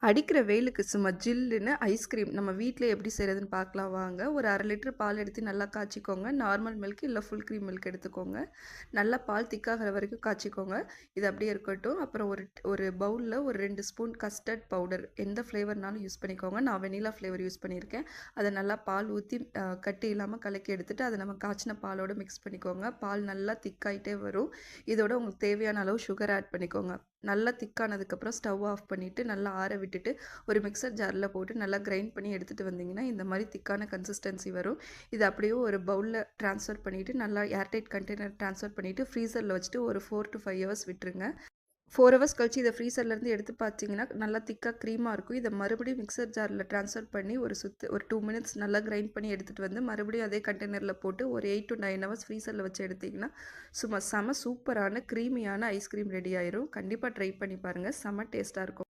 அடிக்கிற வெயிலுக்கு சும்மா ஜில்லுன்னு ஐஸ்கிரீம் நம்ம வீட்டிலே எப்படி செய்கிறதுன்னு பார்க்கலாம் வாங்க. ஒரு 1/2 லிட்டர் பால் எடுத்து நல்லா காய்ச்சிக்கோங்க. நார்மல் மில்க் இல்லை ஃபுல் க்ரீம் மில்க் எடுத்துக்கோங்க. நல்லா பால் திக்காகிற வரைக்கும் காய்ச்சிக்கோங்க. இது அப்படியே இருக்கட்டும். அப்புறம் ஒரு ஒரு பவுலில் ஒரு 2 ஸ்பூன் கஸ்டர்ட் பவுடர் எந்த ஃப்ளேவர்னாலும் யூஸ் பண்ணிக்கோங்க. நான் வெனிலா ஃப்ளேவர் யூஸ் பண்ணியிருக்கேன். அதை நல்லா பால் ஊற்றி கட்டி இல்லாமல் கலக்கி எடுத்துகிட்டு அதை நம்ம காய்ச்சின பாலோடு மிக்ஸ் பண்ணிக்கோங்க. பால் நல்லா திக்காயிட்டே வரும். இதோட உங்களுக்கு தேவையான அளவு சுகர் ஆட் பண்ணிக்கோங்க. நல்லா திக்கானதுக்கப்புறம் ஸ்டவ் ஆஃப் பண்ணிவிட்டு நல்லா ஆற விட்டுட்டு ஒரு மிக்சர் ஜாரில் போட்டு நல்லா கிரைண்ட் பண்ணி எடுத்துகிட்டு வந்தீங்கன்னா இந்த மாதிரி திக்கான கன்சிஸ்டன்சி வரும். இது அப்படியே ஒரு பவுலில் ட்ரான்ஸ்ஃபர் பண்ணிவிட்டு நல்லா ஏர்டைட் கண்டெய்னர் ட்ரான்ஸ்ஃபர் பண்ணிவிட்டு ஃப்ரீசரில் வச்சுட்டு ஒரு 4 to 5 ஹவர்ஸ் விட்டுருங்க. 4 ஹவர்ஸ் கழிச்சு இதை ஃப்ரீசர்லேருந்து எடுத்து பார்த்தீங்கன்னா நல்லா திக்காக க்ரீமாக இருக்கும். இதை மறுபடியும் மிக்சர் ஜாரில் ட்ரான்ஸ்ஃபர் பண்ணி ஒரு 2 மினிட்ஸ் நல்லா கிரைண்ட் பண்ணி எடுத்துகிட்டு வந்து மறுபடியும் அதே கண்டெய்னரில் போட்டு ஒரு 8 to 9 ஹவர்ஸ் ஃப்ரீசரில் வச்சு எடுத்திங்கன்னா சும்மா செம சூப்பரான க்ரீமியான ஐஸ்கிரீம் ரெடி ஆயிரும். கண்டிப்பாக ட்ரை பண்ணி பாருங்கள். செம டேஸ்ட்டாக இருக்கும்.